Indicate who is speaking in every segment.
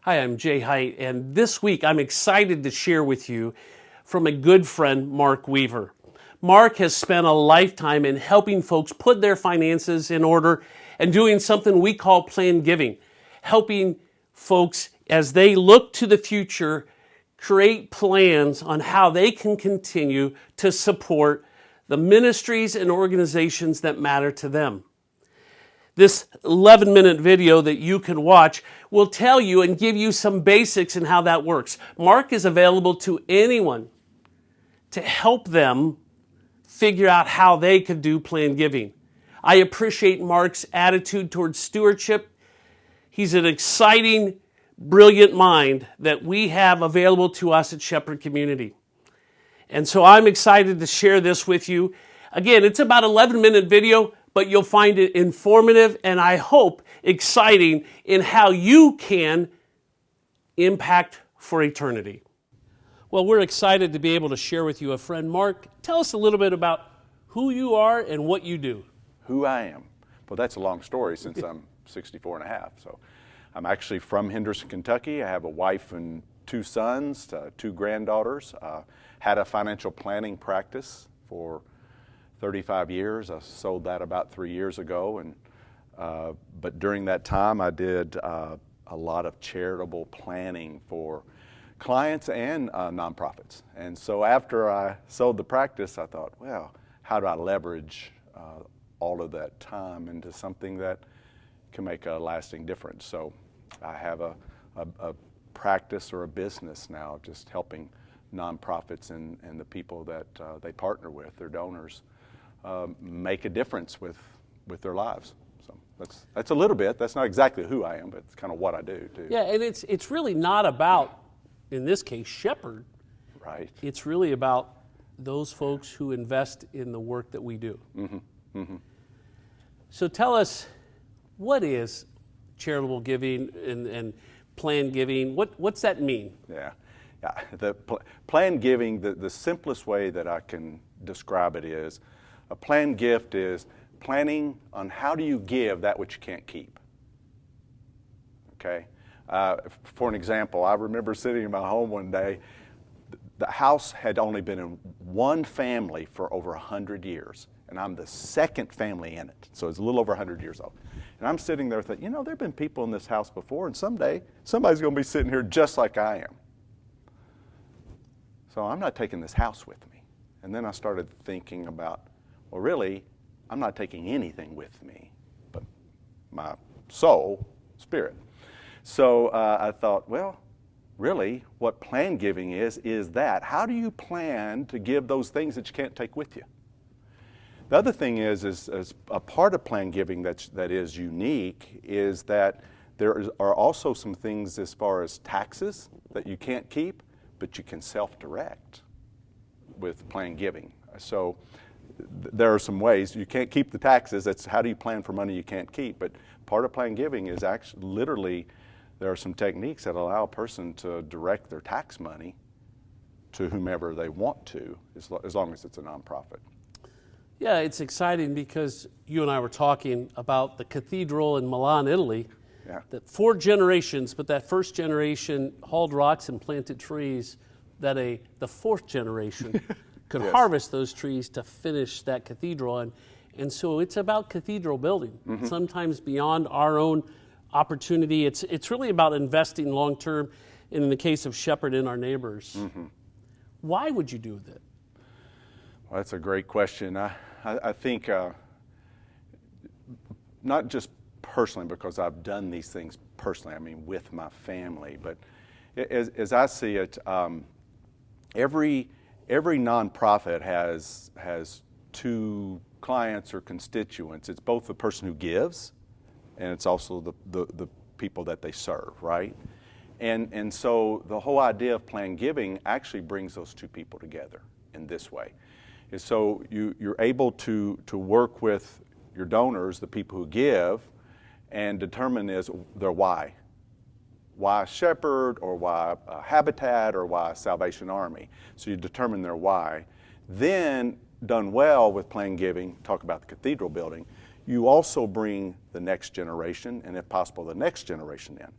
Speaker 1: Hi, I'm Jay Height, and this week I'm excited to share with you from a good friend, Mark Weaver. Mark has spent a lifetime in helping folks put their finances in order and doing something we call planned giving, helping folks as they look to the future create plans on how they can continue to support the ministries and organizations that matter to them. This 11-minute video that you can watch will tell you and give you some basics in how that works. Mark is available to anyone to help them figure out how they could do planned giving. I appreciate Mark's attitude towards stewardship. He's an exciting, brilliant mind that we have available to us at Shepherd Community. And so I'm excited to share this with you. Again, it's about an 11-minute video, but you'll find it informative and I hope exciting in how you can impact for eternity. Well, we're excited to be able to share with you a friend. Mark, tell us a little bit about who you are and what you do.
Speaker 2: Who I am? Well, that's a long story since I'm 64 and a half. So I'm actually from Henderson, Kentucky. I have a wife and two sons, two granddaughters. Had a financial planning practice for 35 years. I sold that about 3 years ago, and but during that time I did a lot of charitable planning for clients and nonprofits. And so after I sold the practice, I thought, well, how do I leverage all of that time into something that can make a lasting difference? So I have a practice or a business now, just helping nonprofits and the people that they partner with, their donors, make a difference with their lives. So that's a little bit. That's not exactly who I am, but it's kind of what I do too.
Speaker 1: Yeah, and it's really not about, in this case, Shepherd.
Speaker 2: Right.
Speaker 1: It's really about those folks who invest in the work that we do.
Speaker 2: Mm-hmm. Mm-hmm.
Speaker 1: So tell us, what is charitable giving and planned giving? What's that mean?
Speaker 2: Yeah. The planned giving, the simplest way that I can describe it is, a planned gift is planning on how do you give that which you can't keep. Okay? For an example, I remember sitting in my home one day. The house had only been in one family for over 100 years, and I'm the second family in it, so it's a little over 100 years old. And I'm sitting there thinking, there have been people in this house before, and someday somebody's going to be sitting here just like I am. So I'm not taking this house with me. And then I started thinking about, well, really, I'm not taking anything with me but my soul, spirit. So I thought, well, really, what planned giving is that. How do you plan to give those things that you can't take with you? The other thing is a part of planned giving that is unique is that there are also some things as far as taxes that you can't keep, but you can self-direct with planned giving. So there are some ways. You can't keep the taxes. That's how do you plan for money you can't keep? But part of planned giving is actually literally there are some techniques that allow a person to direct their tax money to whomever they want to, as long as it's a nonprofit.
Speaker 1: Yeah, it's exciting because you and I were talking about the cathedral in Milan, Italy.
Speaker 2: Yeah.
Speaker 1: That 4 generations, but that first generation hauled rocks and planted trees, that the fourth generation could
Speaker 2: Yes.
Speaker 1: harvest those trees to finish that cathedral. And so it's about cathedral building,
Speaker 2: Mm-hmm.
Speaker 1: sometimes beyond our own opportunity. It's really about investing long term, and in the case of Shepherd, in our neighbors.
Speaker 2: Mm-hmm.
Speaker 1: Why would you do that?
Speaker 2: Well, that's a great question. I think not just personally, because I've done these things personally, I mean with my family, but as I see it, every nonprofit has two clients or constituents. It's both the person who gives, and it's also the people that they serve, right? And so the whole idea of planned giving actually brings those two people together in this way. And so you're able to work with your donors, the people who give, and determine their why. Why Shepherd, or why Habitat, or why Salvation Army. So you determine their why. Then, done well with planned giving, talk about the cathedral building, you also bring the next generation, and if possible, the next generation in.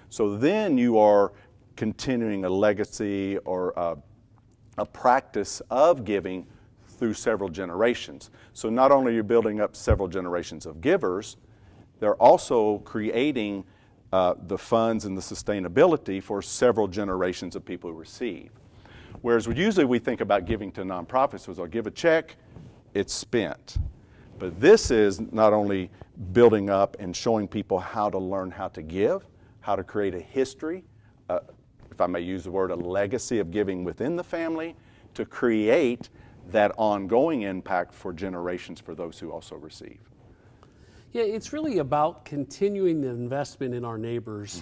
Speaker 2: So then you are continuing a legacy or a practice of giving through several generations. So not only are you building up several generations of givers, they're also creating the funds and the sustainability for several generations of people who receive. Whereas usually we think about giving to nonprofits as I'll give a check, it's spent. But this is not only building up and showing people how to learn how to give, how to create a history, if I may use the word, a legacy of giving within the family, to create that ongoing impact for generations for those who also receive.
Speaker 1: Yeah, it's really about continuing the investment in our neighbors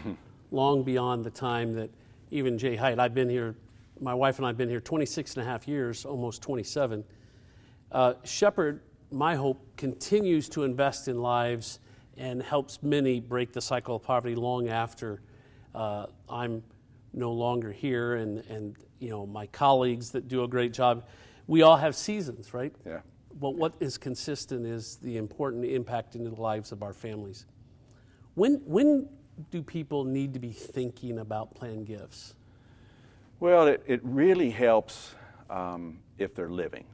Speaker 1: long beyond the time that even Jay Height, I've been here, my wife and I have been here 26 and a half years, almost 27. Shepherd, my hope, continues to invest in lives and helps many break the cycle of poverty long after I'm no longer here, and you know, my colleagues that do a great job. We all have seasons, right?
Speaker 2: Yeah.
Speaker 1: But what is consistent is the important impact into the lives of our families. When do people need to be thinking about planned gifts?
Speaker 2: Well, it really helps if they're living.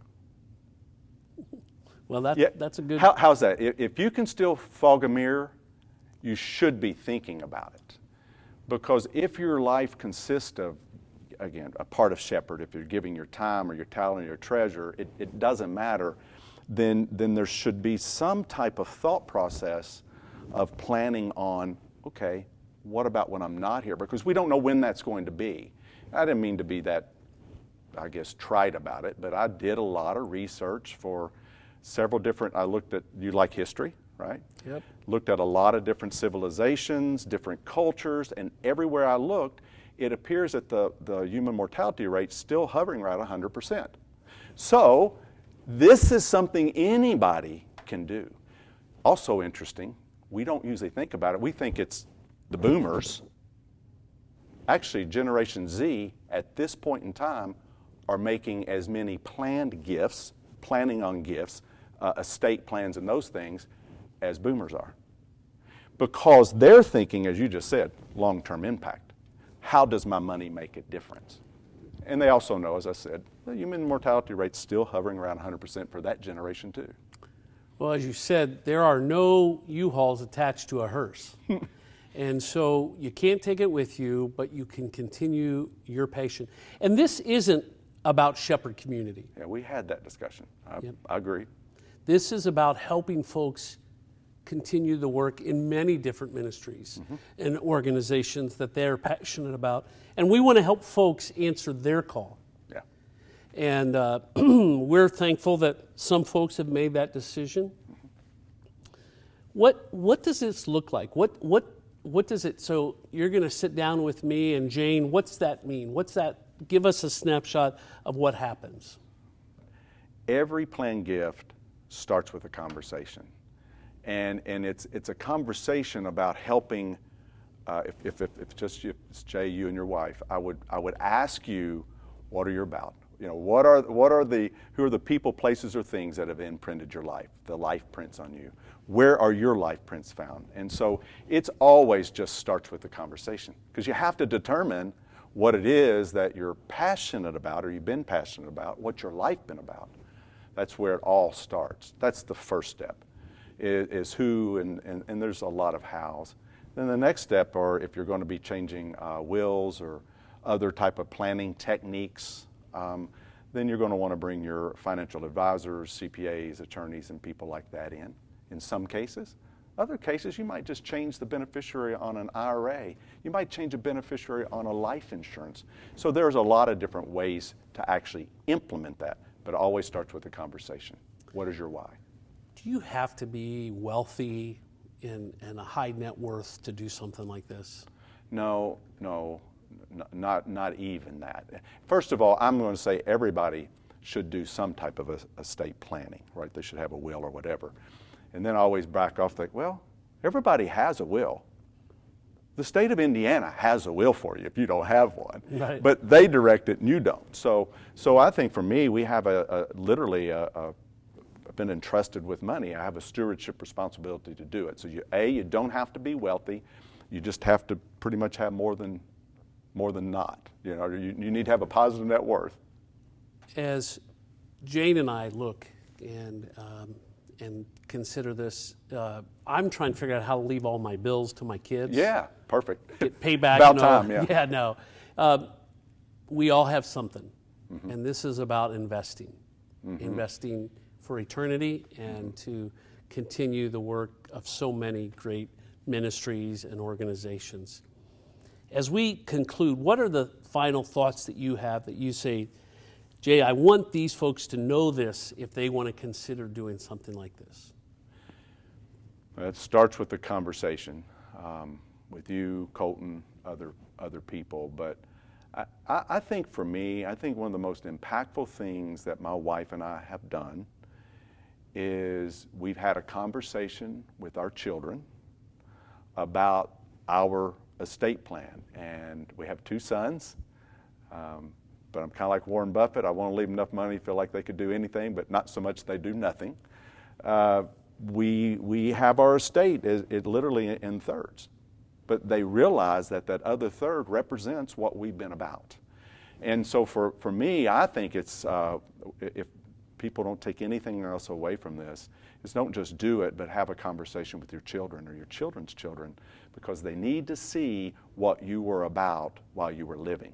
Speaker 1: Well, that's a good...
Speaker 2: How's that? If you can still fog a mirror, you should be thinking about it. Because if your life consists of, again, a part of Shepherd, if you're giving your time or your talent or your treasure, it doesn't matter, then there should be some type of thought process of planning on, okay, what about when I'm not here? Because we don't know when that's going to be. I didn't mean to be that, I guess, trite about it, but I did a lot of research for several different, I looked at, you like history, right?
Speaker 1: Yep.
Speaker 2: Looked at a lot of different civilizations, different cultures, and everywhere I looked, it appears that the human mortality rate's still hovering around 100%. So this is something anybody can do. Also interesting, we don't usually think about it. We think it's the boomers. Actually, Generation Z, at this point in time, are making as many planned gifts, planning on gifts, estate plans and those things, as boomers are. Because they're thinking, as you just said, long-term impact. How does my money make a difference? And they also know, as I said, the human mortality rate's still hovering around 100% for that generation too.
Speaker 1: Well, as you said, there are no U-Hauls attached to a hearse. And so you can't take it with you, but you can continue your patient. And this isn't about Shepherd Community.
Speaker 2: Yeah, we had that discussion. I agree.
Speaker 1: This is about helping folks continue the work in many different ministries and organizations that they're passionate about. And we want to help folks answer their call.
Speaker 2: Yeah.
Speaker 1: And we're thankful that some folks have made that decision. What does this look like? What does it, so you're going to sit down with me and Jane, what's that mean? What's that, give us a snapshot of what happens.
Speaker 2: Every planned gift starts with a conversation. And it's a conversation about helping, if it's Jay, you and your wife, I would ask you, what are you about? You know, who are the people, places, or things that have imprinted your life, the life prints on you? Where are your life prints found? And so it's always just starts with the conversation, because you have to determine what it is that you're passionate about or you've been passionate about, what's your life been about. That's where it all starts. That's the first step, is who, and there's a lot of hows. Then the next step, or if you're going to be changing wills or other type of planning techniques, then you're going to want to bring your financial advisors, CPAs, attorneys, and people like that in some cases. Other cases, you might just change the beneficiary on an IRA. You might change a beneficiary on a life insurance. So there's a lot of different ways to actually implement that, but it always starts with a conversation. What is your why?
Speaker 1: Do you have to be wealthy and a high net worth to do something like this?
Speaker 2: No, not even that. First of all, I'm going to say everybody should do some type of estate planning, right? They should have a will or whatever. And then I always back off, think, well, everybody has a will. The state of Indiana has a will for you if you don't have one,
Speaker 1: right.
Speaker 2: But they direct it and you don't. So I think for me, we have literally been entrusted with money. I have a stewardship responsibility to do it. So you don't have to be wealthy. you just have to pretty much have more than not. You know, you need to have a positive net worth.
Speaker 1: As Jane and I look and consider this, I'm trying to figure out how to leave all my bills to my kids.
Speaker 2: Yeah, perfect.
Speaker 1: Get payback.
Speaker 2: About time, yeah.
Speaker 1: Yeah, no. We all have something, and this is about investing. Investing for eternity and to continue the work of so many great ministries and organizations. As we conclude, what are the final thoughts that you have that you say, Jay, I want these folks to know this if they want to consider doing something like this?
Speaker 2: It starts with the conversation with you, Colton, other people. But I think for me, I think one of the most impactful things that my wife and I have done is we've had a conversation with our children about our estate plan. And we have 2 sons. But I'm kind of like Warren Buffett. I want to leave enough money, feel like they could do anything, but not so much they do nothing. We have our estate it literally in thirds. But they realize that other third represents what we've been about. And so for me, I think it's, if people don't take anything else away from this, is don't just do it, but have a conversation with your children or your children's children, because they need to see what you were about while you were living.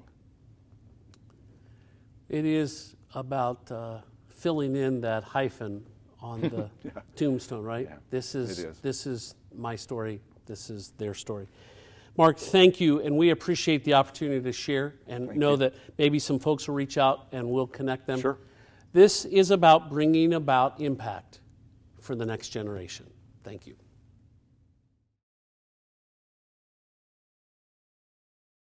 Speaker 1: It is about filling in that hyphen on the tombstone, right?
Speaker 2: Yeah,
Speaker 1: this
Speaker 2: is.
Speaker 1: This is my story. This is their story. Mark, thank you, and we appreciate the opportunity to share and know that maybe some folks will reach out and we'll connect them.
Speaker 2: Sure.
Speaker 1: This is about bringing about impact for the next generation. Thank you.